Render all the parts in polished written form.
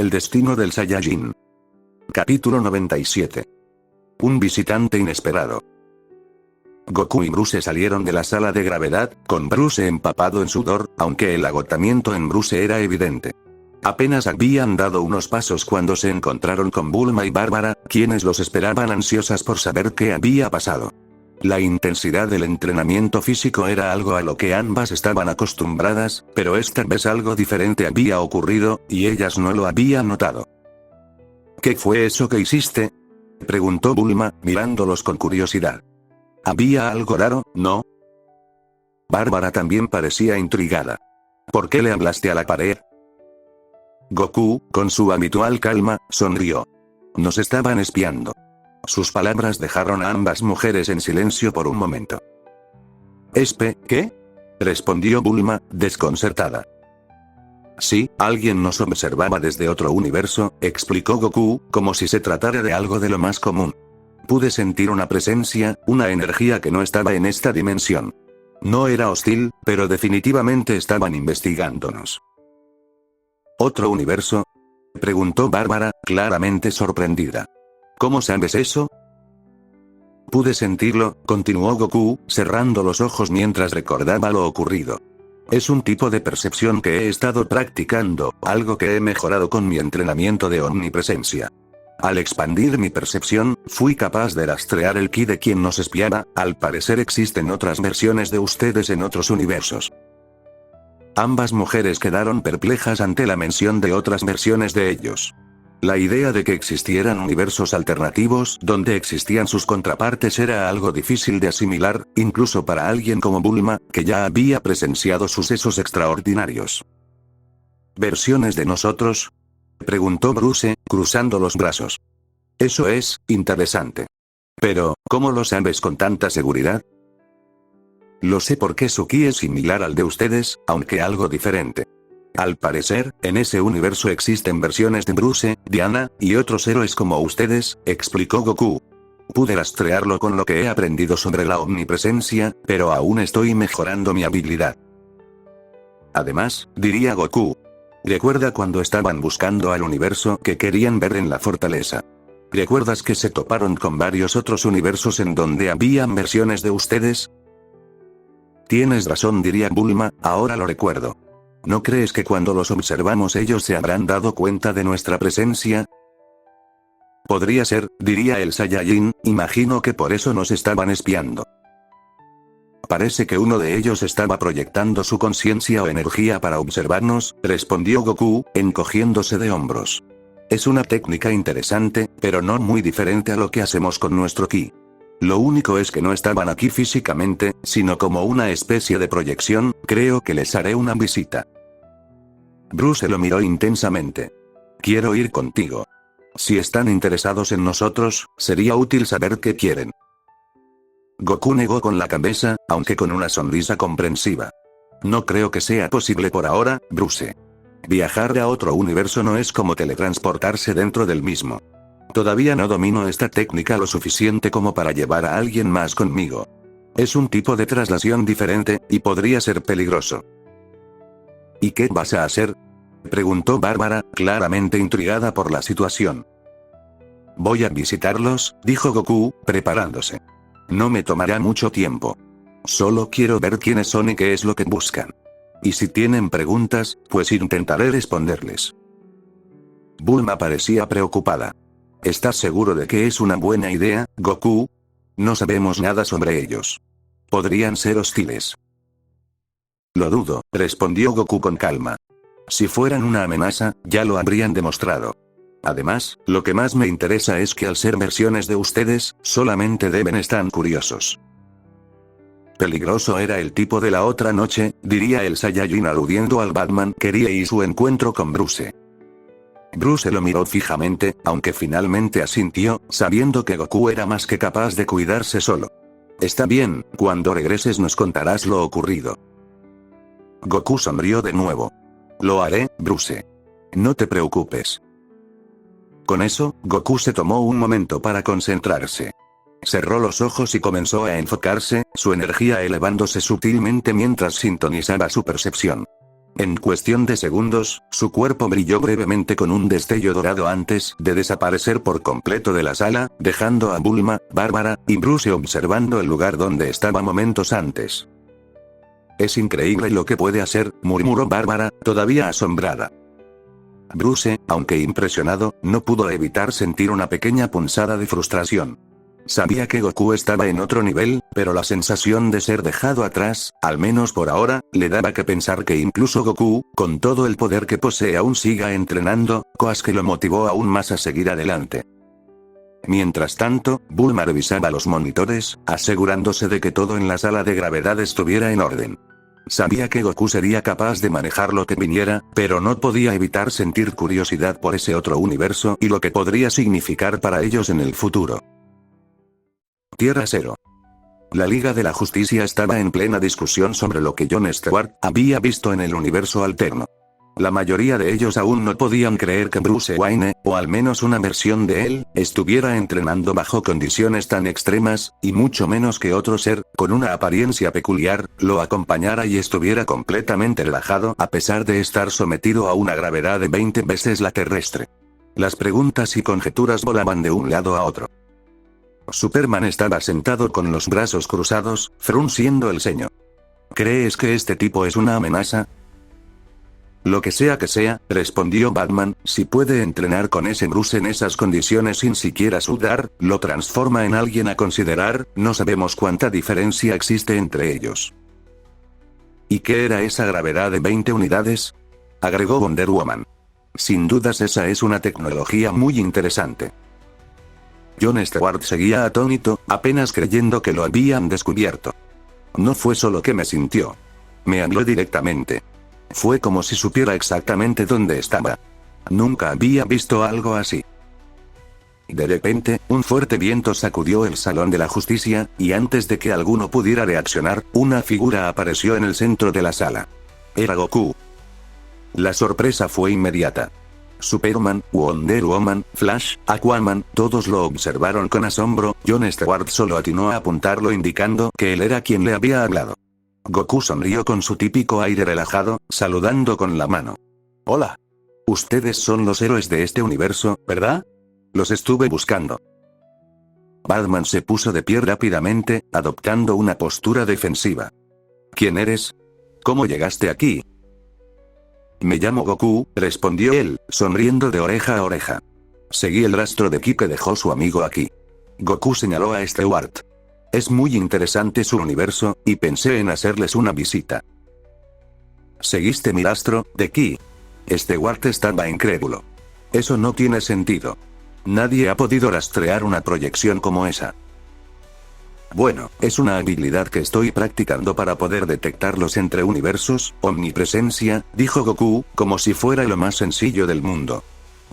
El destino del Saiyajin. Capítulo 97. Un visitante inesperado. Goku y Bruce salieron de la sala de gravedad, con Bruce empapado en sudor, aunque el agotamiento en Bruce era evidente. Apenas habían dado unos pasos cuando se encontraron con Bulma y Bárbara, quienes los esperaban ansiosas por saber qué había pasado. La intensidad del entrenamiento físico era algo a lo que ambas estaban acostumbradas, pero esta vez algo diferente había ocurrido, y ellas no lo habían notado. ¿Qué fue eso que hiciste?, preguntó Bulma, mirándolos con curiosidad. Había algo raro, ¿no? Bárbara también parecía intrigada. ¿Por qué le hablaste a la pared? Goku, con su habitual calma, sonrió. Nos estaban espiando. Sus palabras dejaron a ambas mujeres en silencio por un momento. ¿Qué? Respondió Bulma, desconcertada. Sí, alguien nos observaba desde otro universo, explicó Goku, como si se tratara de algo de lo más común. Pude sentir una presencia, una energía que no estaba en esta dimensión. No era hostil, pero definitivamente estaban investigándonos. ¿Otro universo?, preguntó Bárbara, claramente sorprendida. ¿Cómo sabes eso? Pude sentirlo, continuó Goku, cerrando los ojos mientras recordaba lo ocurrido. Es un tipo de percepción que he estado practicando, algo que he mejorado con mi entrenamiento de omnipresencia. Al expandir mi percepción, fui capaz de rastrear el ki de quien nos espiaba. Al parecer existen otras versiones de ustedes en otros universos. Ambas mujeres quedaron perplejas ante la mención de otras versiones de ellos. La idea de que existieran universos alternativos donde existían sus contrapartes era algo difícil de asimilar, incluso para alguien como Bulma, que ya había presenciado sucesos extraordinarios. ¿Versiones de nosotros?, preguntó Bruce, cruzando los brazos. Eso es interesante. Pero, ¿cómo lo sabes con tanta seguridad? Lo sé porque su ki es similar al de ustedes, aunque algo diferente. Al parecer, en ese universo existen versiones de Bruce, Diana, y otros héroes como ustedes, explicó Goku. Pude rastrearlo con lo que he aprendido sobre la omnipresencia, pero aún estoy mejorando mi habilidad. Además, diría Goku. ¿Recuerda cuando estaban buscando al universo que querían ver en la fortaleza? ¿Recuerdas que se toparon con varios otros universos en donde habían versiones de ustedes? Tienes razón, diría Bulma, ahora lo recuerdo. ¿No crees que cuando los observamos ellos se habrán dado cuenta de nuestra presencia? Podría ser, diría el Saiyajin, imagino que por eso nos estaban espiando. Parece que uno de ellos estaba proyectando su conciencia o energía para observarnos, respondió Goku, encogiéndose de hombros. Es una técnica interesante, pero no muy diferente a lo que hacemos con nuestro ki. Lo único es que no estaban aquí físicamente, sino como una especie de proyección. Creo que les haré una visita. Bruce lo miró intensamente. Quiero ir contigo. Si están interesados en nosotros, sería útil saber qué quieren. Goku negó con la cabeza, aunque con una sonrisa comprensiva. No creo que sea posible por ahora, Bruce. Viajar a otro universo no es como teletransportarse dentro del mismo. Todavía no domino esta técnica lo suficiente como para llevar a alguien más conmigo. Es un tipo de traslación diferente, y podría ser peligroso. ¿Y qué vas a hacer?, preguntó Bárbara, claramente intrigada por la situación. Voy a visitarlos, dijo Goku, preparándose. No me tomará mucho tiempo. Solo quiero ver quiénes son y qué es lo que buscan. Y si tienen preguntas, pues intentaré responderles. Bulma parecía preocupada. ¿Estás seguro de que es una buena idea, Goku? No sabemos nada sobre ellos. Podrían ser hostiles. Lo dudo, respondió Goku con calma. Si fueran una amenaza, ya lo habrían demostrado. Además, lo que más me interesa es que al ser versiones de ustedes, solamente deben estar curiosos. Peligroso era el tipo de la otra noche, diría el Saiyajin aludiendo al Batman quería y su encuentro con Bruce. Bruce lo miró fijamente, aunque finalmente asintió, sabiendo que Goku era más que capaz de cuidarse solo. Está bien, cuando regreses nos contarás lo ocurrido. Goku sonrió de nuevo. Lo haré, Bruce. No te preocupes. Con eso, Goku se tomó un momento para concentrarse. Cerró los ojos y comenzó a enfocarse, su energía elevándose sutilmente mientras sintonizaba su percepción. En cuestión de segundos, su cuerpo brilló brevemente con un destello dorado antes de desaparecer por completo de la sala, dejando a Bulma, Bárbara y Bruce observando el lugar donde estaba momentos antes. Es increíble lo que puede hacer, murmuró Bárbara, todavía asombrada. Bruce, aunque impresionado, no pudo evitar sentir una pequeña punzada de frustración. Sabía que Goku estaba en otro nivel, pero la sensación de ser dejado atrás, al menos por ahora, le daba que pensar que incluso Goku, con todo el poder que posee aún siga entrenando, cosa que lo motivó aún más a seguir adelante. Mientras tanto, Bulma revisaba los monitores, asegurándose de que todo en la sala de gravedad estuviera en orden. Sabía que Goku sería capaz de manejar lo que viniera, pero no podía evitar sentir curiosidad por ese otro universo y lo que podría significar para ellos en el futuro. Tierra Cero. La Liga de la Justicia estaba en plena discusión sobre lo que Jon Stewart había visto en el universo alterno. La mayoría de ellos aún no podían creer que Bruce Wayne, o al menos una versión de él, estuviera entrenando bajo condiciones tan extremas, y mucho menos que otro ser, con una apariencia peculiar, lo acompañara y estuviera completamente relajado a pesar de estar sometido a una gravedad de 20 veces la terrestre. Las preguntas y conjeturas volaban de un lado a otro. Superman estaba sentado con los brazos cruzados, frunciendo el ceño. ¿Crees que este tipo es una amenaza? Lo que sea, respondió Batman, si puede entrenar con ese Bruce en esas condiciones sin siquiera sudar, lo transforma en alguien a considerar, no sabemos cuánta diferencia existe entre ellos. ¿Y qué era esa gravedad de 20 unidades? Agregó Wonder Woman. Sin dudas esa es una tecnología muy interesante. Jon Stewart seguía atónito, apenas creyendo que lo habían descubierto. No fue solo que me sintió. Me habló directamente. Fue como si supiera exactamente dónde estaba. Nunca había visto algo así. De repente, un fuerte viento sacudió el Salón de la Justicia, y antes de que alguno pudiera reaccionar, una figura apareció en el centro de la sala. Era Goku. La sorpresa fue inmediata. Superman, Wonder Woman, Flash, Aquaman, todos lo observaron con asombro. Jon Stewart solo atinó a apuntarlo indicando que él era quien le había hablado. Goku sonrió con su típico aire relajado, saludando con la mano. Hola. Ustedes son los héroes de este universo, ¿verdad? Los estuve buscando. Batman se puso de pie rápidamente, adoptando una postura defensiva. ¿Quién eres? ¿Cómo llegaste aquí? Me llamo Goku, respondió él, sonriendo de oreja a oreja. Seguí el rastro de ki que dejó su amigo aquí. Goku señaló a Stewart. Es muy interesante su universo, y pensé en hacerles una visita. ¿Seguiste mi rastro, de ki? Stewart estaba incrédulo. Eso no tiene sentido. Nadie ha podido rastrear una proyección como esa. Bueno, es una habilidad que estoy practicando para poder detectarlos entre universos, omnipresencia, dijo Goku, como si fuera lo más sencillo del mundo.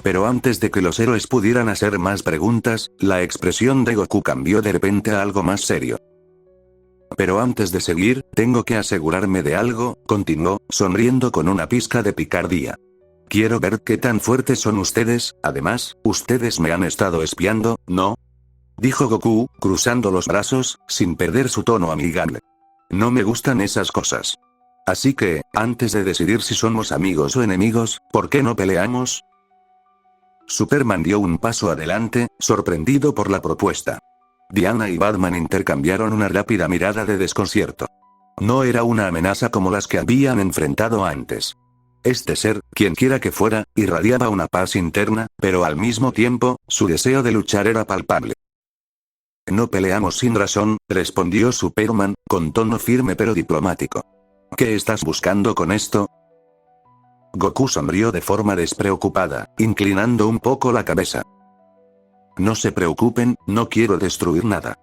Pero antes de que los héroes pudieran hacer más preguntas, la expresión de Goku cambió de repente a algo más serio. Pero antes de seguir, tengo que asegurarme de algo, continuó, sonriendo con una pizca de picardía. Quiero ver qué tan fuertes son ustedes, además, ustedes me han estado espiando, ¿no? Dijo Goku, cruzando los brazos, sin perder su tono amigable. No me gustan esas cosas. Así que, antes de decidir si somos amigos o enemigos, ¿por qué no peleamos? Superman dio un paso adelante, sorprendido por la propuesta. Diana y Batman intercambiaron una rápida mirada de desconcierto. No era una amenaza como las que habían enfrentado antes. Este ser, quienquiera que fuera, irradiaba una paz interna, pero al mismo tiempo, su deseo de luchar era palpable. No peleamos sin razón, respondió Superman, con tono firme pero diplomático. ¿Qué estás buscando con esto? Goku sonrió de forma despreocupada, inclinando un poco la cabeza. No se preocupen, no quiero destruir nada.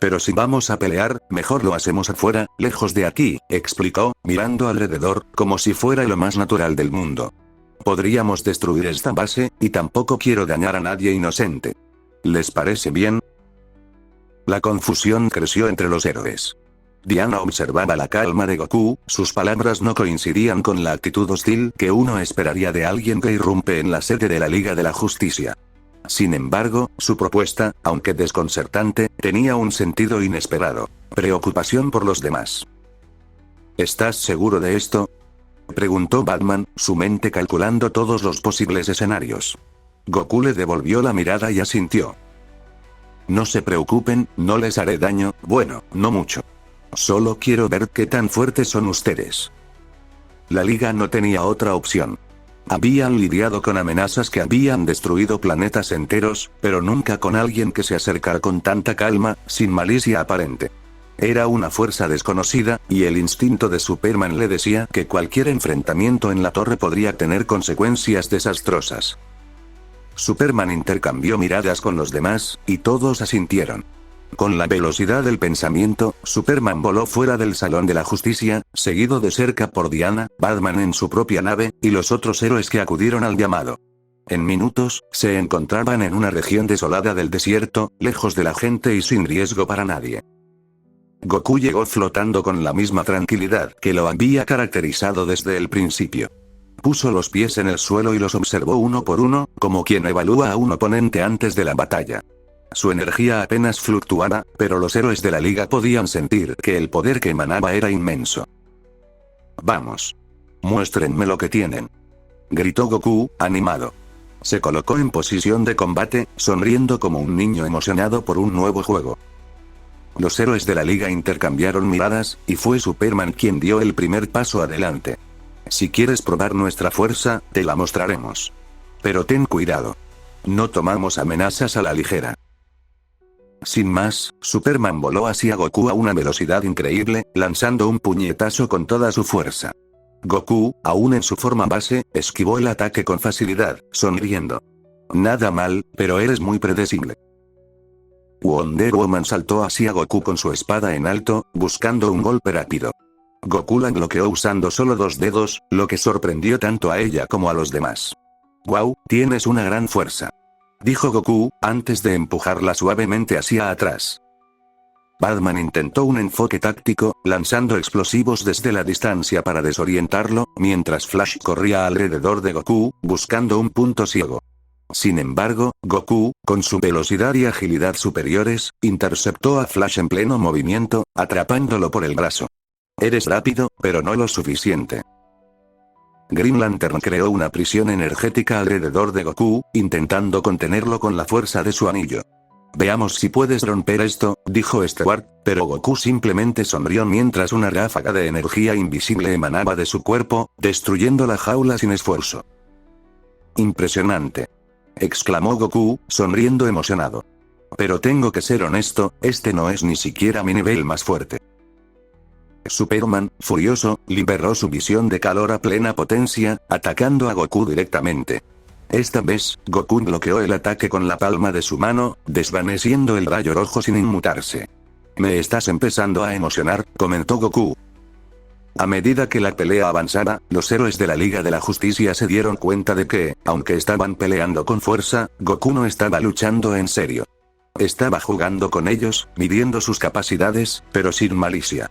Pero si vamos a pelear, mejor lo hacemos afuera, lejos de aquí, explicó, mirando alrededor, como si fuera lo más natural del mundo. Podríamos destruir esta base, y tampoco quiero dañar a nadie inocente. ¿Les parece bien? La confusión creció entre los héroes. Diana observaba la calma de Goku, sus palabras no coincidían con la actitud hostil que uno esperaría de alguien que irrumpe en la sede de la Liga de la Justicia. Sin embargo, su propuesta, aunque desconcertante, tenía un sentido inesperado: preocupación por los demás. ¿Estás seguro de esto? Preguntó Batman, su mente calculando todos los posibles escenarios. Goku le devolvió la mirada y asintió. No se preocupen, no les haré daño, bueno, no mucho. Solo quiero ver qué tan fuertes son ustedes. La Liga no tenía otra opción. Habían lidiado con amenazas que habían destruido planetas enteros, pero nunca con alguien que se acercara con tanta calma, sin malicia aparente. Era una fuerza desconocida, y el instinto de Superman le decía que cualquier enfrentamiento en la torre podría tener consecuencias desastrosas. Superman intercambió miradas con los demás, y todos asintieron. Con la velocidad del pensamiento, Superman voló fuera del Salón de la Justicia, seguido de cerca por Diana, Batman en su propia nave, y los otros héroes que acudieron al llamado. En minutos, se encontraban en una región desolada del desierto, lejos de la gente y sin riesgo para nadie. Goku llegó flotando con la misma tranquilidad que lo había caracterizado desde el principio. Puso los pies en el suelo y los observó uno por uno, como quien evalúa a un oponente antes de la batalla. Su energía apenas fluctuaba, pero los héroes de la Liga podían sentir que el poder que emanaba era inmenso. «Vamos. Muéstrenme lo que tienen», gritó Goku, animado. Se colocó en posición de combate, sonriendo como un niño emocionado por un nuevo juego. Los héroes de la Liga intercambiaron miradas, y fue Superman quien dio el primer paso adelante. «Si quieres probar nuestra fuerza, te la mostraremos. Pero ten cuidado. No tomamos amenazas a la ligera». Sin más, Superman voló hacia Goku a una velocidad increíble, lanzando un puñetazo con toda su fuerza. Goku, aún en su forma base, esquivó el ataque con facilidad, sonriendo. «Nada mal, pero eres muy predecible». Wonder Woman saltó hacia Goku con su espada en alto, buscando un golpe rápido. Goku la bloqueó usando solo 2 dedos, lo que sorprendió tanto a ella como a los demás. «Wow, tienes una gran fuerza», dijo Goku, antes de empujarla suavemente hacia atrás. Batman intentó un enfoque táctico, lanzando explosivos desde la distancia para desorientarlo, mientras Flash corría alrededor de Goku, buscando un punto ciego. Sin embargo, Goku, con su velocidad y agilidad superiores, interceptó a Flash en pleno movimiento, atrapándolo por el brazo. «Eres rápido, pero no lo suficiente». Green Lantern creó una prisión energética alrededor de Goku, intentando contenerlo con la fuerza de su anillo. «Veamos si puedes romper esto», dijo Stewart, pero Goku simplemente sonrió mientras una ráfaga de energía invisible emanaba de su cuerpo, destruyendo la jaula sin esfuerzo. «Impresionante», exclamó Goku, sonriendo emocionado. «Pero tengo que ser honesto, este no es ni siquiera mi nivel más fuerte». Superman, furioso, liberó su visión de calor a plena potencia, atacando a Goku directamente. Esta vez, Goku bloqueó el ataque con la palma de su mano, desvaneciendo el rayo rojo sin inmutarse. «Me estás empezando a emocionar», comentó Goku. A medida que la pelea avanzaba, los héroes de la Liga de la Justicia se dieron cuenta de que, aunque estaban peleando con fuerza, Goku no estaba luchando en serio. Estaba jugando con ellos, midiendo sus capacidades, pero sin malicia.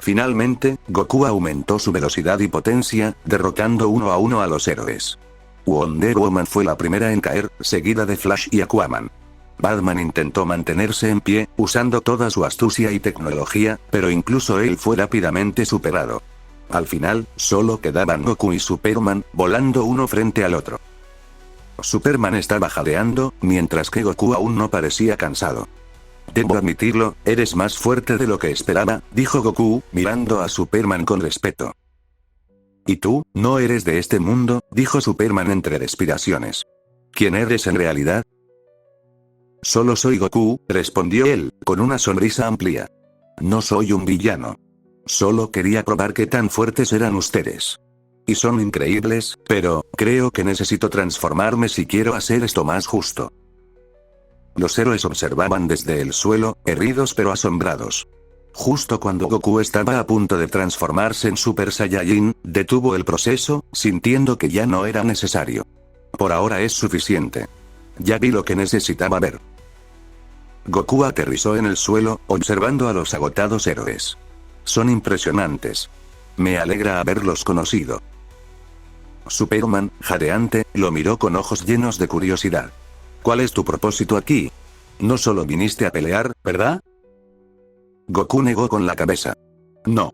Finalmente, Goku aumentó su velocidad y potencia, derrotando uno a uno a los héroes. Wonder Woman fue la primera en caer, seguida de Flash y Aquaman. Batman intentó mantenerse en pie, usando toda su astucia y tecnología, pero incluso él fue rápidamente superado. Al final, solo quedaban Goku y Superman, volando uno frente al otro. Superman estaba jadeando, mientras que Goku aún no parecía cansado. «Debo admitirlo, eres más fuerte de lo que esperaba», dijo Goku, mirando a Superman con respeto. «¿Y tú, no eres de este mundo?», dijo Superman entre respiraciones. «¿Quién eres en realidad?». «Solo soy Goku», respondió él, con una sonrisa amplia. «No soy un villano. Solo quería probar qué tan fuertes eran ustedes. Y son increíbles, pero, creo que necesito transformarme si quiero hacer esto más justo». Los héroes observaban desde el suelo, heridos pero asombrados. Justo cuando Goku estaba a punto de transformarse en Super Saiyajin, detuvo el proceso, sintiendo que ya no era necesario. «Por ahora es suficiente. Ya vi lo que necesitaba ver». Goku aterrizó en el suelo, observando a los agotados héroes. «Son impresionantes. Me alegra haberlos conocido». Superman, jadeante, lo miró con ojos llenos de curiosidad. «¿Cuál es tu propósito aquí? No solo viniste a pelear, ¿verdad?». Goku negó con la cabeza. «No.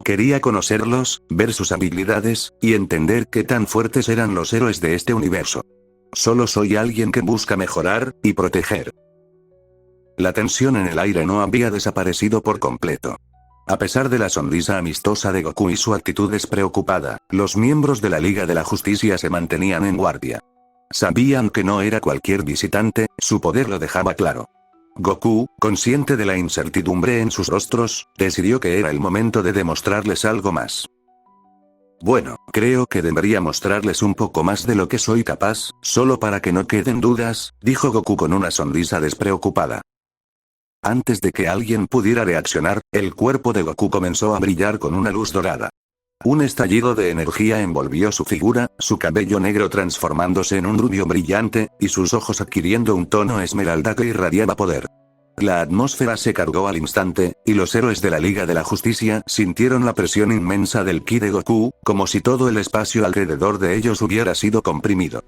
Quería conocerlos, ver sus habilidades, y entender qué tan fuertes eran los héroes de este universo. Solo soy alguien que busca mejorar, y proteger. La tensión en el aire no había desaparecido por completo. A pesar de la sonrisa amistosa de Goku y su actitud despreocupada, los miembros de la Liga de la Justicia se mantenían en guardia. Sabían que no era cualquier visitante, su poder lo dejaba claro. Goku, consciente de la incertidumbre en sus rostros, decidió que era el momento de demostrarles algo más. Bueno, creo que debería mostrarles un poco más de lo que soy capaz, solo para que no queden dudas, dijo Goku con una sonrisa despreocupada. Antes de que alguien pudiera reaccionar, el cuerpo de Goku comenzó a brillar con una luz dorada. Un estallido de energía envolvió su figura, su cabello negro transformándose en un rubio brillante, y sus ojos adquiriendo un tono esmeralda que irradiaba poder. La atmósfera se cargó al instante, y los héroes de la Liga de la Justicia sintieron la presión inmensa del ki de Goku, como si todo el espacio alrededor de ellos hubiera sido comprimido.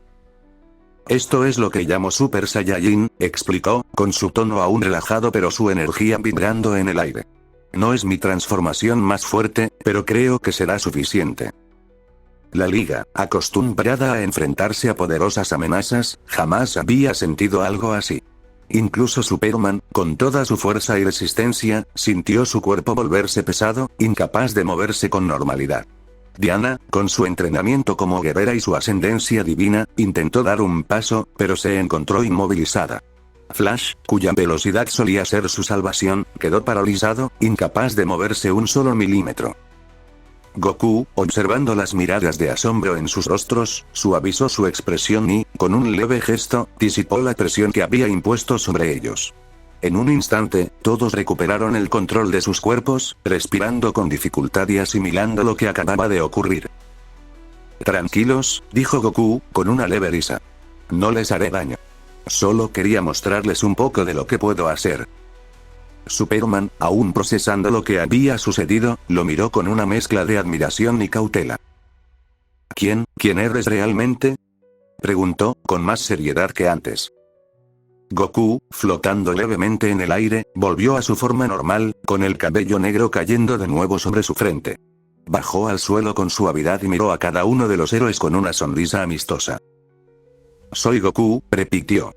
Esto es lo que llamo Super Saiyajin, explicó, con su tono aún relajado pero su energía vibrando en el aire. No es mi transformación más fuerte, pero creo que será suficiente. La Liga, acostumbrada a enfrentarse a poderosas amenazas, jamás había sentido algo así. Incluso Superman, con toda su fuerza y resistencia, sintió su cuerpo volverse pesado, incapaz de moverse con normalidad. Diana, con su entrenamiento como guerrera y su ascendencia divina, intentó dar un paso, pero se encontró inmovilizada. Flash, cuya velocidad solía ser su salvación, quedó paralizado, incapaz de moverse un solo milímetro. Goku, observando las miradas de asombro en sus rostros, suavizó su expresión y, con un leve gesto, disipó la presión que había impuesto sobre ellos. En un instante, todos recuperaron el control de sus cuerpos, respirando con dificultad y asimilando lo que acababa de ocurrir. Tranquilos, dijo Goku, con una leve risa. No les haré daño. Solo quería mostrarles un poco de lo que puedo hacer. Superman, aún procesando lo que había sucedido, lo miró con una mezcla de admiración y cautela. ¿Quién eres realmente?, preguntó, con más seriedad que antes. Goku, flotando levemente en el aire, volvió a su forma normal, con el cabello negro cayendo de nuevo sobre su frente. Bajó al suelo con suavidad y miró a cada uno de los héroes con una sonrisa amistosa. Soy Goku, repitió.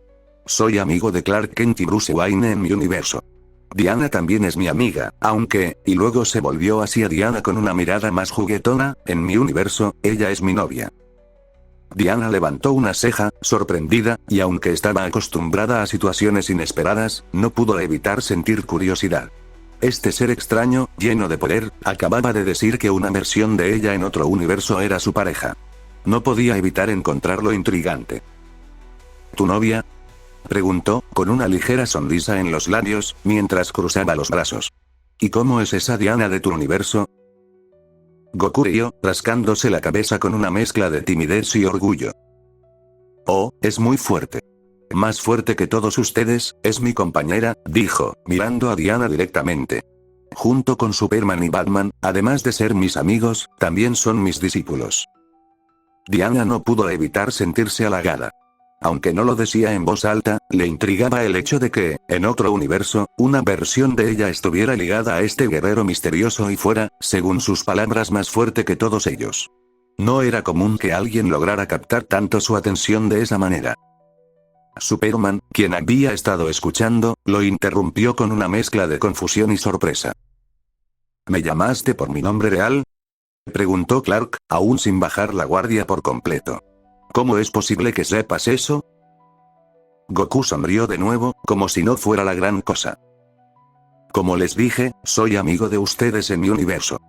Soy amigo de Clark Kent y Bruce Wayne en mi universo. Diana también es mi amiga, aunque, y luego se volvió hacia Diana con una mirada más juguetona, en mi universo, ella es mi novia. Diana levantó una ceja, sorprendida, y aunque estaba acostumbrada a situaciones inesperadas, no pudo evitar sentir curiosidad. Este ser extraño, lleno de poder, acababa de decir que una versión de ella en otro universo era su pareja. No podía evitar encontrarlo intrigante. ¿Tu novia?, preguntó, con una ligera sonrisa en los labios, mientras cruzaba los brazos. ¿Y cómo es esa Diana de tu universo? Goku rió, rascándose la cabeza con una mezcla de timidez y orgullo. Oh, es muy fuerte. Más fuerte que todos ustedes, es mi compañera, dijo, mirando a Diana directamente. Junto con Superman y Batman, además de ser mis amigos, también son mis discípulos. Diana no pudo evitar sentirse halagada. Aunque no lo decía en voz alta, le intrigaba el hecho de que, en otro universo, una versión de ella estuviera ligada a este guerrero misterioso y fuera, según sus palabras, más fuerte que todos ellos. No era común que alguien lograra captar tanto su atención de esa manera. Superman, quien había estado escuchando, lo interrumpió con una mezcla de confusión y sorpresa. ¿Me llamaste por mi nombre real?, preguntó Clark, aún sin bajar la guardia por completo. ¿Cómo es posible que sepas eso? Goku sonrió de nuevo, como si no fuera la gran cosa. Como les dije, soy amigo de ustedes en mi universo.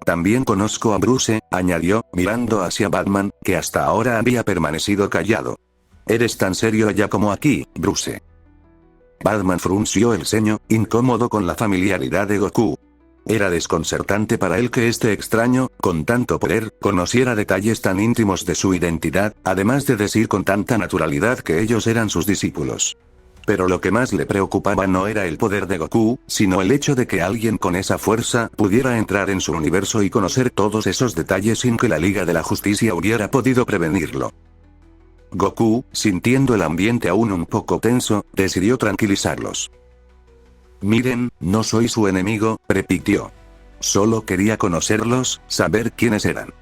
También conozco a Bruce, añadió, mirando hacia Batman, que hasta ahora había permanecido callado. Eres tan serio allá como aquí, Bruce. Batman frunció el ceño, incómodo con la familiaridad de Goku. Era desconcertante para él que este extraño, con tanto poder, conociera detalles tan íntimos de su identidad, además de decir con tanta naturalidad que ellos eran sus discípulos. Pero lo que más le preocupaba no era el poder de Goku, sino el hecho de que alguien con esa fuerza pudiera entrar en su universo y conocer todos esos detalles sin que la Liga de la Justicia hubiera podido prevenirlo. Goku, sintiendo el ambiente aún un poco tenso, decidió tranquilizarlos. Miren, no soy su enemigo, repitió. Solo quería conocerlos, saber quiénes eran.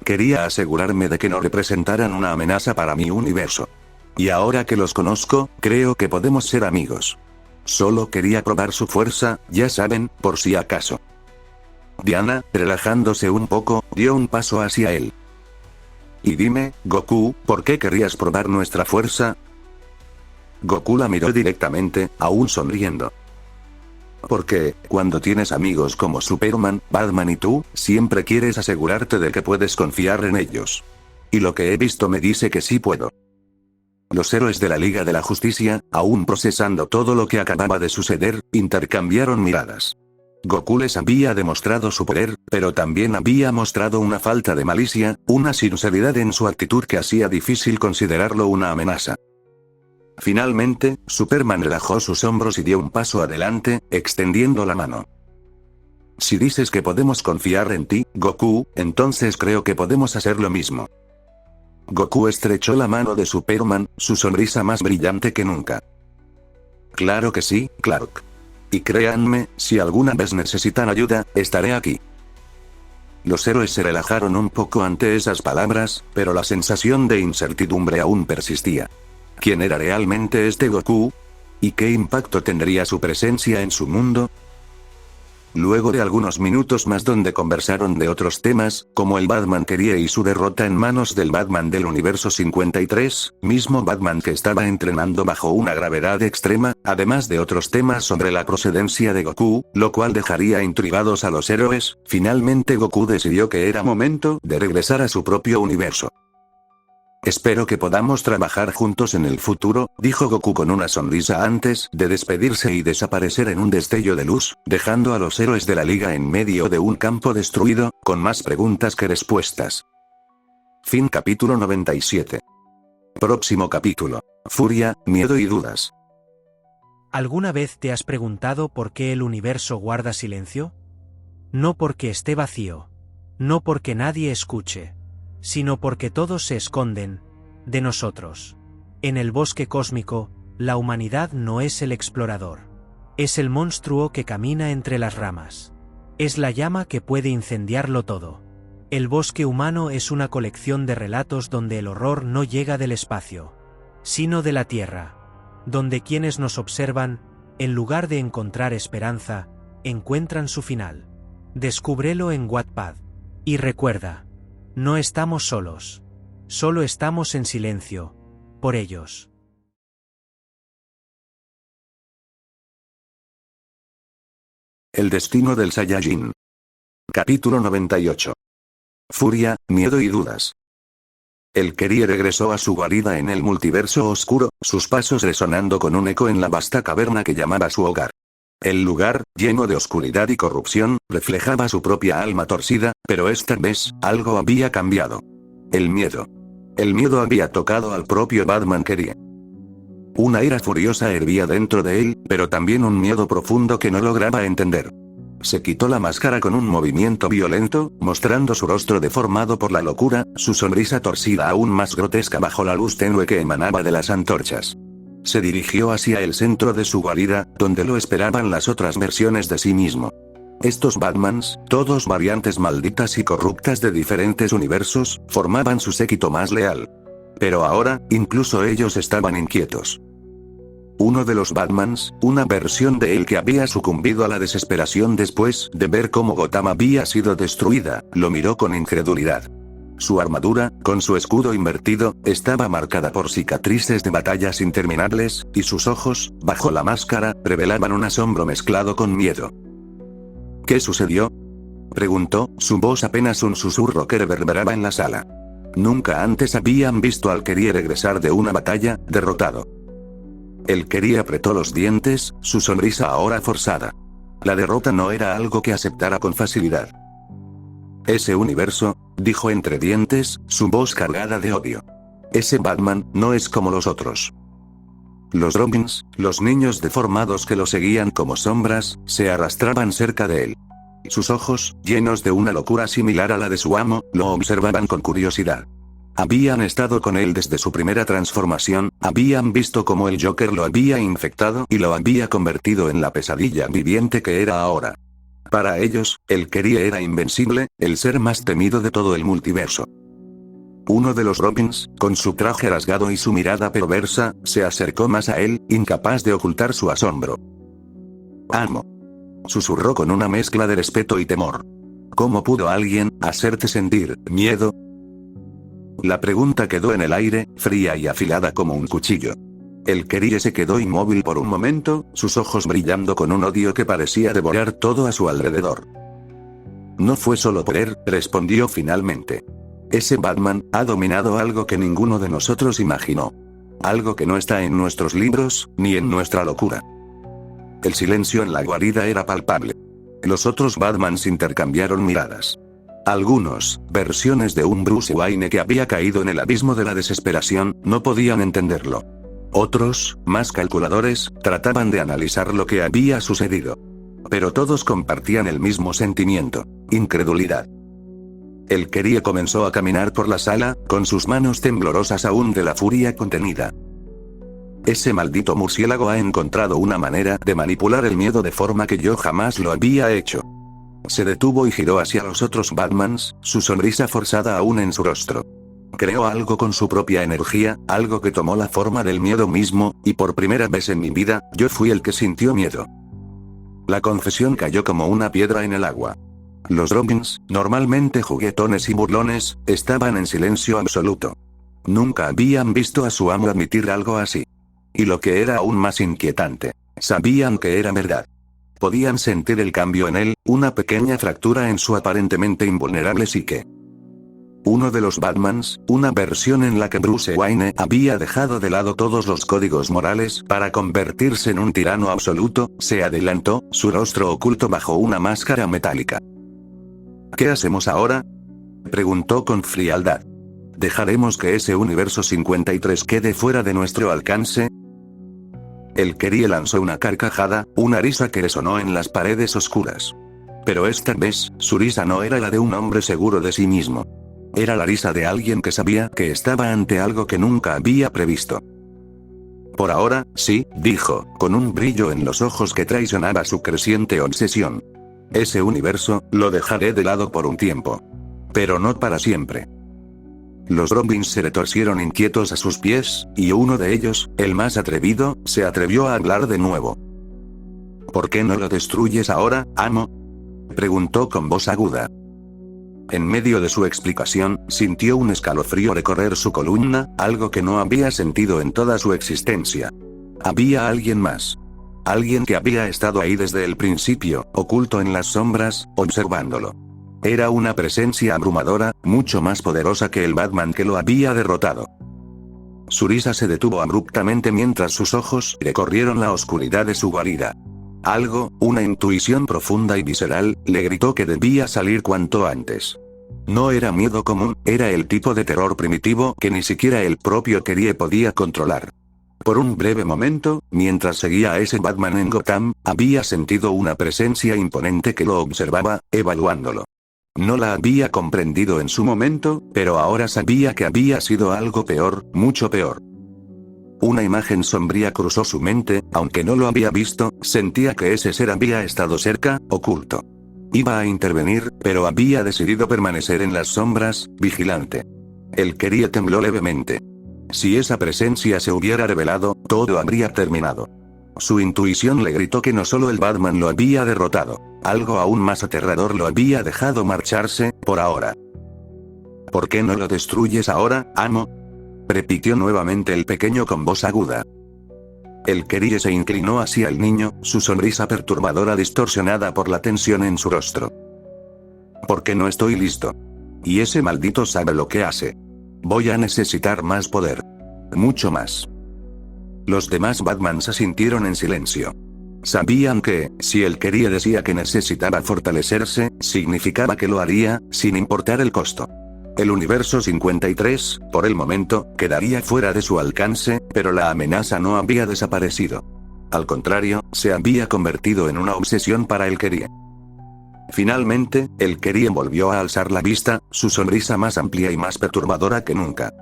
Quería asegurarme de que no representaran una amenaza para mi universo. Y ahora que los conozco, creo que podemos ser amigos. Solo quería probar su fuerza, ya saben, por si acaso. Diana, relajándose un poco, dio un paso hacia él. Y dime, Goku, ¿por qué querrías probar nuestra fuerza? Goku la miró directamente, aún sonriendo. Porque, cuando tienes amigos como Superman, Batman y tú, siempre quieres asegurarte de que puedes confiar en ellos. Y lo que he visto me dice que sí puedo. Los héroes de la Liga de la Justicia, aún procesando todo lo que acababa de suceder, intercambiaron miradas. Goku les había demostrado su poder, pero también había mostrado una falta de malicia, una sinceridad en su actitud que hacía difícil considerarlo una amenaza. Finalmente, Superman relajó sus hombros y dio un paso adelante, extendiendo la mano. Si dices que podemos confiar en ti, Goku, entonces creo que podemos hacer lo mismo. Goku estrechó la mano de Superman, su sonrisa más brillante que nunca. Claro que sí, Clark. Y créanme, si alguna vez necesitan ayuda, estaré aquí. Los héroes se relajaron un poco ante esas palabras, pero la sensación de incertidumbre aún persistía. ¿Quién era realmente este Goku? ¿Y qué impacto tendría su presencia en su mundo? Luego de algunos minutos más donde conversaron de otros temas, como el Batman quería y su derrota en manos del Batman del universo 53, mismo Batman que estaba entrenando bajo una gravedad extrema, además de otros temas sobre la procedencia de Goku, lo cual dejaría intrigados a los héroes, finalmente Goku decidió que era momento de regresar a su propio universo. Espero que podamos trabajar juntos en el futuro, dijo Goku con una sonrisa antes de despedirse y desaparecer en un destello de luz, dejando a los héroes de la liga en medio de un campo destruido, con más preguntas que respuestas. Fin capítulo 97. Próximo capítulo. Furia, miedo y dudas. ¿Alguna vez te has preguntado por qué el universo guarda silencio? No porque esté vacío. No porque nadie escuche. Sino porque todos se esconden de nosotros. En el bosque cósmico, la humanidad no es el explorador. Es el monstruo que camina entre las ramas. Es la llama que puede incendiarlo todo. El bosque humano es una colección de relatos donde el horror no llega del espacio, sino de la tierra. Donde quienes nos observan, en lugar de encontrar esperanza, encuentran su final. Descúbrelo en Wattpad. Y recuerda, no estamos solos. Solo estamos en silencio. Por ellos. El destino del Saiyajin. Capítulo 98. Furia, miedo y dudas. El Keri regresó a su guarida en el multiverso oscuro, sus pasos resonando con un eco en la vasta caverna que llamaba su hogar. El lugar, lleno de oscuridad y corrupción, reflejaba su propia alma torcida, pero esta vez, algo había cambiado. El miedo. El miedo había tocado al propio Batman Keri. Una ira furiosa hervía dentro de él, pero también un miedo profundo que no lograba entender. Se quitó la máscara con un movimiento violento, mostrando su rostro deformado por la locura, su sonrisa torcida aún más grotesca bajo la luz tenue que emanaba de las antorchas. Se dirigió hacia el centro de su guarida, donde lo esperaban las otras versiones de sí mismo. Estos Batmans, todos variantes malditas y corruptas de diferentes universos, formaban su séquito más leal. Pero ahora, incluso ellos estaban inquietos. Uno de los Batmans, una versión de él que había sucumbido a la desesperación después de ver cómo Gotham había sido destruida, lo miró con incredulidad. Su armadura, con su escudo invertido, estaba marcada por cicatrices de batallas interminables, y sus ojos, bajo la máscara, revelaban un asombro mezclado con miedo. ¿Qué sucedió?, preguntó, su voz apenas un susurro que reverberaba en la sala. Nunca antes habían visto al Keri regresar de una batalla, derrotado. El Keri apretó los dientes, su sonrisa ahora forzada. La derrota no era algo que aceptara con facilidad. Ese universo, dijo entre dientes, su voz cargada de odio. Ese Batman no es como los otros. Los Robins, los niños deformados que lo seguían como sombras, se arrastraban cerca de él. Sus ojos, llenos de una locura similar a la de su amo, lo observaban con curiosidad. Habían estado con él desde su primera transformación, habían visto cómo el Joker lo había infectado y lo había convertido en la pesadilla viviente que era ahora. Para ellos, el Querie era invencible, el ser más temido de todo el multiverso. Uno de los Robins, con su traje rasgado y su mirada perversa, se acercó más a él, incapaz de ocultar su asombro. «Amo», susurró con una mezcla de respeto y temor. «¿Cómo pudo alguien hacerte sentir miedo?». La pregunta quedó en el aire, fría y afilada como un cuchillo. El Querie se quedó inmóvil por un momento, sus ojos brillando con un odio que parecía devorar todo a su alrededor. «No fue solo poder», respondió finalmente. «Ese Batman ha dominado algo que ninguno de nosotros imaginó. Algo que no está en nuestros libros, ni en nuestra locura». El silencio en la guarida era palpable. Los otros Batmans intercambiaron miradas. Algunos, versiones de un Bruce Wayne que había caído en el abismo de la desesperación, no podían entenderlo. Otros, más calculadores, trataban de analizar lo que había sucedido. Pero todos compartían el mismo sentimiento: incredulidad. El Querie comenzó a caminar por la sala, con sus manos temblorosas aún de la furia contenida. «Ese maldito murciélago ha encontrado una manera de manipular el miedo de forma que yo jamás lo había hecho». Se detuvo y giró hacia los otros Batmans, su sonrisa forzada aún en su rostro. «Creó algo con su propia energía, algo que tomó la forma del miedo mismo, y por primera vez en mi vida, yo fui el que sintió miedo». La confesión cayó como una piedra en el agua. Los Robins, normalmente juguetones y burlones, estaban en silencio absoluto. Nunca habían visto a su amo admitir algo así. Y lo que era aún más inquietante, sabían que era verdad. Podían sentir el cambio en él, una pequeña fractura en su aparentemente invulnerable psique. Uno de los Batmans, una versión en la que Bruce Wayne había dejado de lado todos los códigos morales para convertirse en un tirano absoluto, se adelantó, su rostro oculto bajo una máscara metálica. «¿Qué hacemos ahora?», preguntó con frialdad. «¿Dejaremos que ese universo 53 quede fuera de nuestro alcance?». El Querie lanzó una carcajada, una risa que resonó en las paredes oscuras. Pero esta vez, su risa no era la de un hombre seguro de sí mismo. Era la risa de alguien que sabía que estaba ante algo que nunca había previsto. «Por ahora, sí», dijo, con un brillo en los ojos que traicionaba su creciente obsesión. «Ese universo, lo dejaré de lado por un tiempo. Pero no para siempre». Los Robins se retorcieron inquietos a sus pies, y uno de ellos, el más atrevido, se atrevió a hablar de nuevo. «¿Por qué no lo destruyes ahora, amo?», preguntó con voz aguda. En medio de su explicación, sintió un escalofrío recorrer su columna, algo que no había sentido en toda su existencia. Había alguien más. Alguien que había estado ahí desde el principio, oculto en las sombras, observándolo. Era una presencia abrumadora, mucho más poderosa que el Batman que lo había derrotado. Su risa se detuvo abruptamente mientras sus ojos recorrieron la oscuridad de su guarida. Algo, una intuición profunda y visceral, le gritó que debía salir cuanto antes. No era miedo común, era el tipo de terror primitivo que ni siquiera el propio Querie podía controlar. Por un breve momento, mientras seguía a ese Batman en Gotham, había sentido una presencia imponente que lo observaba, evaluándolo. No la había comprendido en su momento, pero ahora sabía que había sido algo peor, mucho peor. Una imagen sombría cruzó su mente, aunque no lo había visto, sentía que ese ser había estado cerca, oculto. Iba a intervenir, pero había decidido permanecer en las sombras, vigilante. El Querie tembló levemente. Si esa presencia se hubiera revelado, todo habría terminado. Su intuición le gritó que no solo el Batman lo había derrotado, algo aún más aterrador lo había dejado marcharse, por ahora. «¿Por qué no lo destruyes ahora, amo?», repitió nuevamente el pequeño con voz aguda. El Querie se inclinó hacia el niño, su sonrisa perturbadora distorsionada por la tensión en su rostro. «Porque no estoy listo. Y ese maldito sabe lo que hace. Voy a necesitar más poder. Mucho más». Los demás Batmans asintieron en silencio. Sabían que, si el Querie decía que necesitaba fortalecerse, significaba que lo haría, sin importar el costo. El universo 53, por el momento, quedaría fuera de su alcance, pero la amenaza no había desaparecido. Al contrario, se había convertido en una obsesión para el Querie. Finalmente, el Querie volvió a alzar la vista, su sonrisa más amplia y más perturbadora que nunca.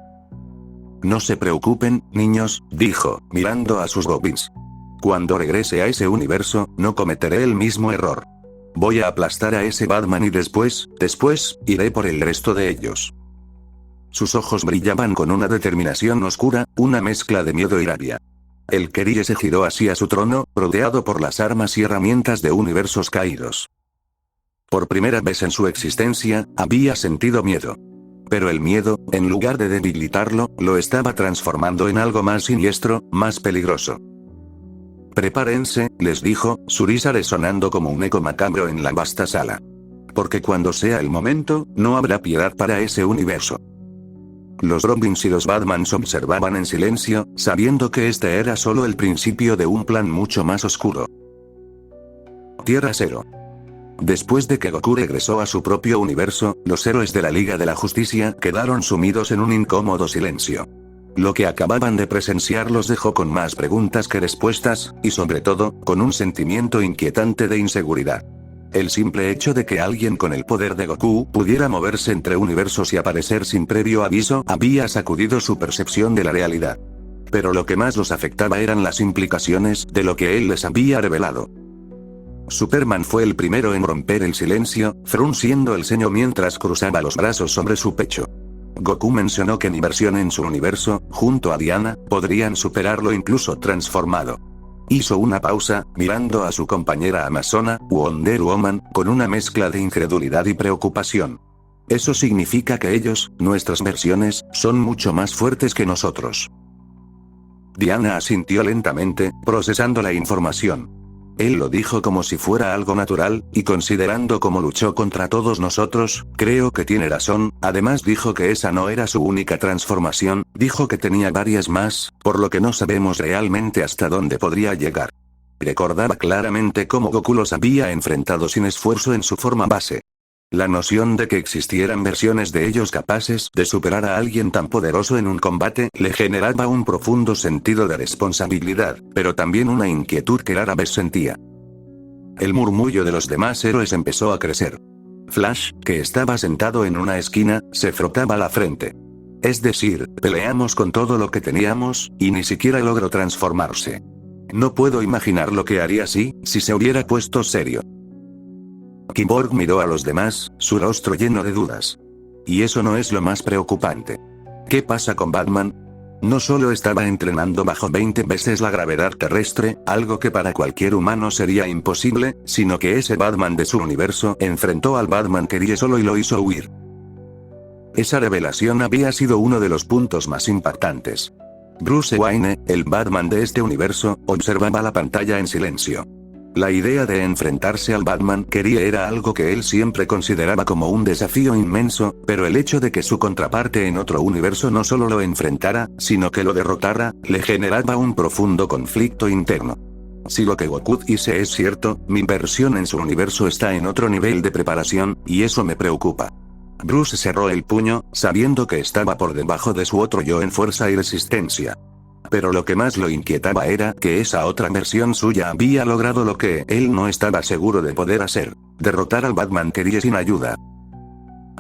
«No se preocupen, niños», dijo, mirando a sus Robins. «Cuando regrese a ese universo, no cometeré el mismo error. Voy a aplastar a ese Batman y después, iré por el resto de ellos. Sus ojos brillaban con una determinación oscura, una mezcla de miedo y rabia. El Kerie se giró hacia su trono, rodeado por las armas y herramientas de universos caídos. Por primera vez en su existencia, había sentido miedo. Pero el miedo, en lugar de debilitarlo, lo estaba transformando en algo más siniestro, más peligroso. Prepárense, les dijo, su risa resonando como un eco macabro en la vasta sala. Porque cuando sea el momento, no habrá piedad para ese universo. Los Robins y los Batmans observaban en silencio, sabiendo que este era solo el principio de un plan mucho más oscuro. Tierra Cero. Después de que Goku regresó a su propio universo, los héroes de la Liga de la Justicia quedaron sumidos en un incómodo silencio. Lo que acababan de presenciar los dejó con más preguntas que respuestas, y sobre todo, con un sentimiento inquietante de inseguridad. El simple hecho de que alguien con el poder de Goku pudiera moverse entre universos y aparecer sin previo aviso había sacudido su percepción de la realidad. Pero lo que más los afectaba eran las implicaciones de lo que él les había revelado. Superman fue el primero en romper el silencio, frunciendo el ceño mientras cruzaba los brazos sobre su pecho. Goku mencionó que mi versión en su universo, junto a Diana, podrían superarlo incluso transformado. Hizo una pausa, mirando a su compañera amazona, Wonder Woman, con una mezcla de incredulidad y preocupación. Eso significa que ellos, nuestras versiones, son mucho más fuertes que nosotros. Diana asintió lentamente, procesando la información. Él lo dijo como si fuera algo natural, y considerando cómo luchó contra todos nosotros, creo que tiene razón. Además dijo que esa no era su única transformación, dijo que tenía varias más, por lo que no sabemos realmente hasta dónde podría llegar. Recordaba claramente cómo Goku los había enfrentado sin esfuerzo en su forma base. La noción de que existieran versiones de ellos capaces de superar a alguien tan poderoso en un combate le generaba un profundo sentido de responsabilidad, pero también una inquietud que rara vez sentía. El murmullo de los demás héroes empezó a crecer. Flash, que estaba sentado en una esquina, se frotaba la frente. Es decir, peleamos con todo lo que teníamos, y ni siquiera logró transformarse. No puedo imaginar lo que haría si se hubiera puesto serio. Cyborg miró a los demás, su rostro lleno de dudas. Y eso no es lo más preocupante. ¿Qué pasa con Batman? No solo estaba entrenando bajo 20 veces la gravedad terrestre, algo que para cualquier humano sería imposible, sino que ese Batman de su universo enfrentó al Batman Kerie solo y lo hizo huir. Esa revelación había sido uno de los puntos más impactantes. Bruce Wayne, el Batman de este universo, observaba la pantalla en silencio. La idea de enfrentarse al Batman Kerie era algo que él siempre consideraba como un desafío inmenso, pero el hecho de que su contraparte en otro universo no solo lo enfrentara, sino que lo derrotara, le generaba un profundo conflicto interno. Si lo que Goku dice es cierto, mi versión en su universo está en otro nivel de preparación, y eso me preocupa. Bruce cerró el puño, sabiendo que estaba por debajo de su otro yo en fuerza y resistencia. Pero lo que más lo inquietaba era que esa otra versión suya había logrado lo que él no estaba seguro de poder hacer: derrotar al Batman Kerie sin ayuda.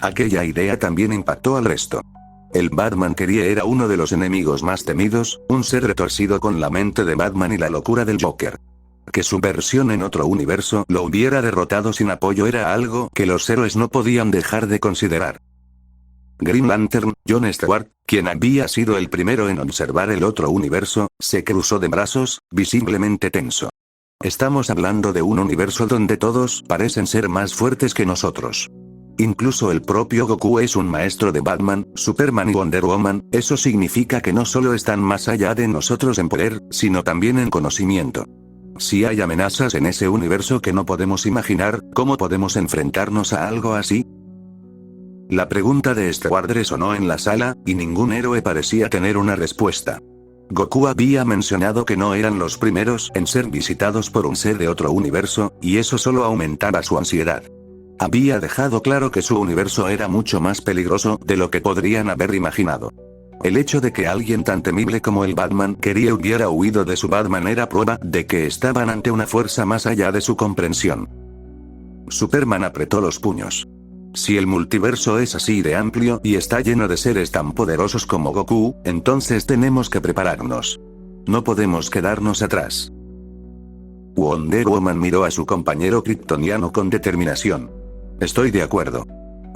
Aquella idea también impactó al resto. El Batman Kerie era uno de los enemigos más temidos, un ser retorcido con la mente de Batman y la locura del Joker. Que su versión en otro universo lo hubiera derrotado sin apoyo era algo que los héroes no podían dejar de considerar. Green Lantern, John Stewart, quien había sido el primero en observar el otro universo, se cruzó de brazos, visiblemente tenso. Estamos hablando de un universo donde todos parecen ser más fuertes que nosotros. Incluso el propio Goku es un maestro de Batman, Superman y Wonder Woman. Eso significa que no solo están más allá de nosotros en poder, sino también en conocimiento. Si hay amenazas en ese universo que no podemos imaginar, ¿cómo podemos enfrentarnos a algo así? La pregunta de Stewart resonó en la sala, y ningún héroe parecía tener una respuesta. Goku había mencionado que no eran los primeros en ser visitados por un ser de otro universo, y eso solo aumentaba su ansiedad. Había dejado claro que su universo era mucho más peligroso de lo que podrían haber imaginado. El hecho de que alguien tan temible como el Batman Kerie hubiera huido de su Batman era prueba de que estaban ante una fuerza más allá de su comprensión. Superman apretó los puños. Si el multiverso es así de amplio y está lleno de seres tan poderosos como Goku, entonces tenemos que prepararnos. No podemos quedarnos atrás. Wonder Woman miró a su compañero kryptoniano con determinación. Estoy de acuerdo.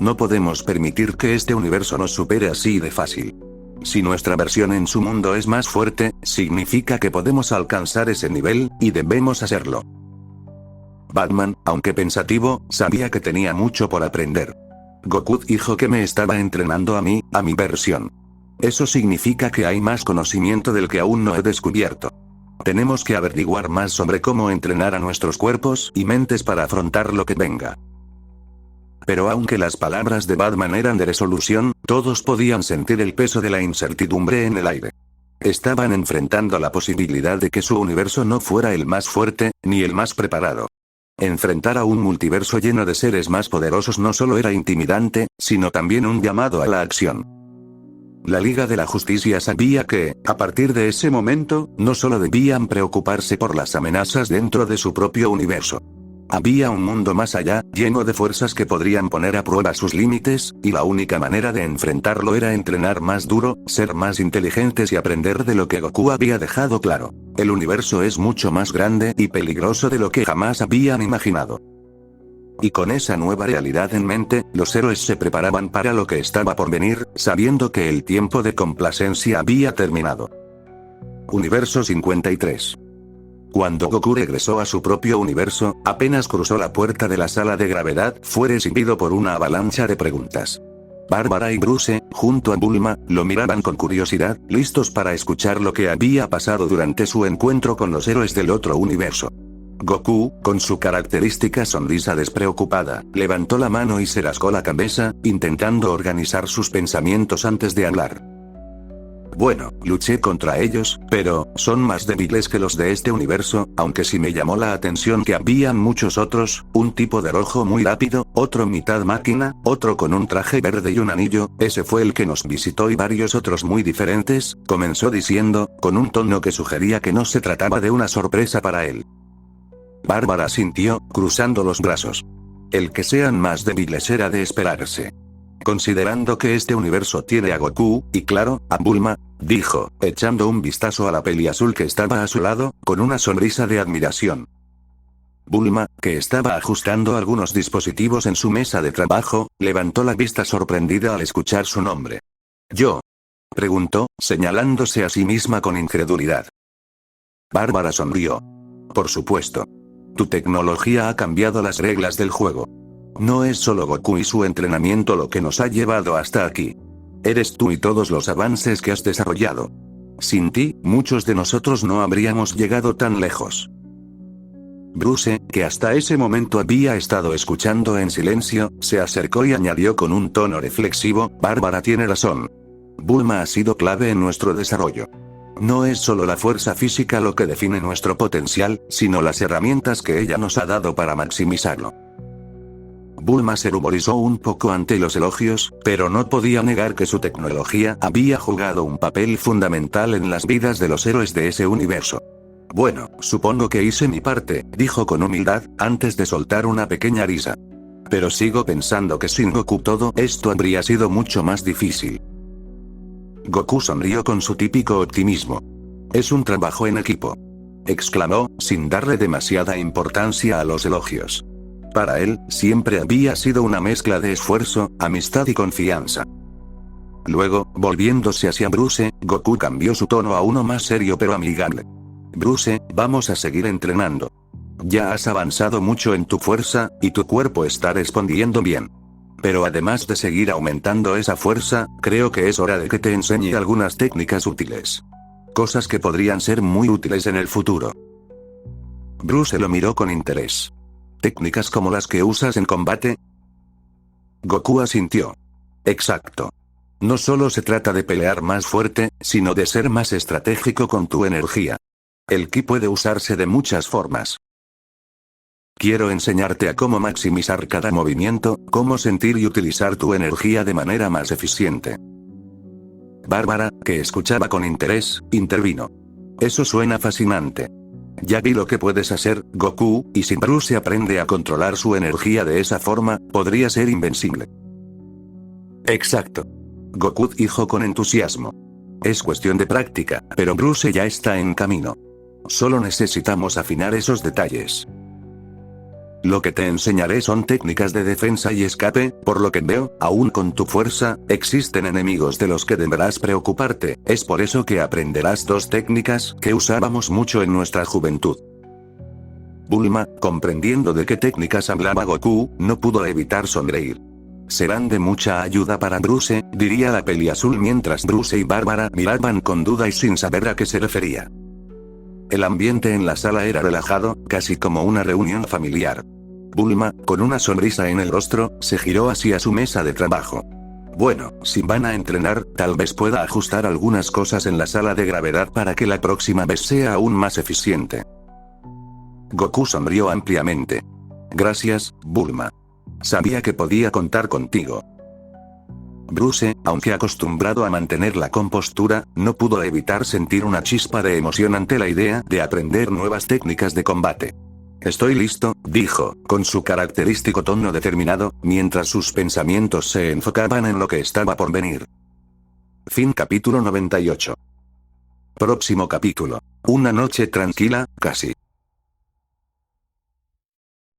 No podemos permitir que este universo nos supere así de fácil. Si nuestra versión en su mundo es más fuerte, significa que podemos alcanzar ese nivel, y debemos hacerlo. Batman, aunque pensativo, sabía que tenía mucho por aprender. Goku dijo que me estaba entrenando a mí, a mi versión. Eso significa que hay más conocimiento del que aún no he descubierto. Tenemos que averiguar más sobre cómo entrenar a nuestros cuerpos y mentes para afrontar lo que venga. Pero aunque las palabras de Batman eran de resolución, todos podían sentir el peso de la incertidumbre en el aire. Estaban enfrentando la posibilidad de que su universo no fuera el más fuerte, ni el más preparado. Enfrentar a un multiverso lleno de seres más poderosos no solo era intimidante, sino también un llamado a la acción. La Liga de la Justicia sabía que, a partir de ese momento, no solo debían preocuparse por las amenazas dentro de su propio universo. Había un mundo más allá, lleno de fuerzas que podrían poner a prueba sus límites, y la única manera de enfrentarlo era entrenar más duro, ser más inteligentes y aprender de lo que Goku había dejado claro. El universo es mucho más grande y peligroso de lo que jamás habían imaginado. Y con esa nueva realidad en mente, los héroes se preparaban para lo que estaba por venir, sabiendo que el tiempo de complacencia había terminado. Universo 53. Cuando Goku regresó a su propio universo, apenas cruzó la puerta de la sala de gravedad, fue recibido por una avalancha de preguntas. Bárbara y Bruce, junto a Bulma, lo miraban con curiosidad, listos para escuchar lo que había pasado durante su encuentro con los héroes del otro universo. Goku, con su característica sonrisa despreocupada, levantó la mano y se rascó la cabeza, intentando organizar sus pensamientos antes de hablar. Bueno, luché contra ellos, pero son más débiles que los de este universo, aunque sí me llamó la atención que habían muchos otros, un tipo de rojo muy rápido, otro mitad máquina, otro con un traje verde y un anillo, ese fue el que nos visitó y varios otros muy diferentes, comenzó diciendo, con un tono que sugería que no se trataba de una sorpresa para él. Bárbara sintió, cruzando los brazos. El que sean más débiles era de esperarse. Considerando que este universo tiene a Goku, y claro, a Bulma, dijo, echando un vistazo a la peli azul que estaba a su lado, con una sonrisa de admiración. Bulma, que estaba ajustando algunos dispositivos en su mesa de trabajo, levantó la vista sorprendida al escuchar su nombre. ¿Yo? Preguntó, señalándose a sí misma con incredulidad. Bárbara sonrió. Por supuesto. Tu tecnología ha cambiado las reglas del juego. No es solo Goku y su entrenamiento lo que nos ha llevado hasta aquí. Eres tú y todos los avances que has desarrollado. Sin ti, muchos de nosotros no habríamos llegado tan lejos. Bruce, que hasta ese momento había estado escuchando en silencio, se acercó y añadió con un tono reflexivo, Bárbara tiene razón. Bulma ha sido clave en nuestro desarrollo. No es solo la fuerza física lo que define nuestro potencial, sino las herramientas que ella nos ha dado para maximizarlo. Bulma se ruborizó un poco ante los elogios, pero no podía negar que su tecnología había jugado un papel fundamental en las vidas de los héroes de ese universo. Bueno, supongo que hice mi parte, dijo con humildad, antes de soltar una pequeña risa. Pero sigo pensando que sin Goku todo esto habría sido mucho más difícil. Goku sonrió con su típico optimismo. Es un trabajo en equipo. Exclamó, sin darle demasiada importancia a los elogios. Para él, siempre había sido una mezcla de esfuerzo, amistad y confianza. Luego, volviéndose hacia Bruce, Goku cambió su tono a uno más serio pero amigable. Bruce, vamos a seguir entrenando. Ya has avanzado mucho en tu fuerza, y tu cuerpo está respondiendo bien. Pero además de seguir aumentando esa fuerza, creo que es hora de que te enseñe algunas técnicas útiles. Cosas que podrían ser muy útiles en el futuro. Bruce lo miró con interés. ¿Técnicas como las que usas en combate? Goku asintió. Exacto. No solo se trata de pelear más fuerte, sino de ser más estratégico con tu energía. El ki puede usarse de muchas formas. Quiero enseñarte a cómo maximizar cada movimiento, cómo sentir y utilizar tu energía de manera más eficiente. Bárbara, que escuchaba con interés, intervino. Eso suena fascinante. Ya vi lo que puedes hacer, Goku, y si Bruce aprende a controlar su energía de esa forma, podría ser invencible. Exacto. Goku dijo con entusiasmo. Es cuestión de práctica, pero Bruce ya está en camino. Solo necesitamos afinar esos detalles. Lo que te enseñaré son técnicas de defensa y escape, por lo que veo, aún con tu fuerza, existen enemigos de los que deberás preocuparte, es por eso que aprenderás 2 técnicas que usábamos mucho en nuestra juventud. Bulma, comprendiendo de qué técnicas hablaba Goku, no pudo evitar sonreír. Serán de mucha ayuda para Bruce, diría la peli azul mientras Bruce y Bárbara miraban con duda y sin saber a qué se refería. El ambiente en la sala era relajado, casi como una reunión familiar. Bulma, con una sonrisa en el rostro, se giró hacia su mesa de trabajo. Bueno, si van a entrenar, tal vez pueda ajustar algunas cosas en la sala de gravedad para que la próxima vez sea aún más eficiente. Goku sonrió ampliamente. Gracias, Bulma. Sabía que podía contar contigo. Bruce, aunque acostumbrado a mantener la compostura, no pudo evitar sentir una chispa de emoción ante la idea de aprender nuevas técnicas de combate. Estoy listo, dijo, con su característico tono determinado, mientras sus pensamientos se enfocaban en lo que estaba por venir. Fin capítulo 98. Próximo capítulo. Una noche tranquila, casi.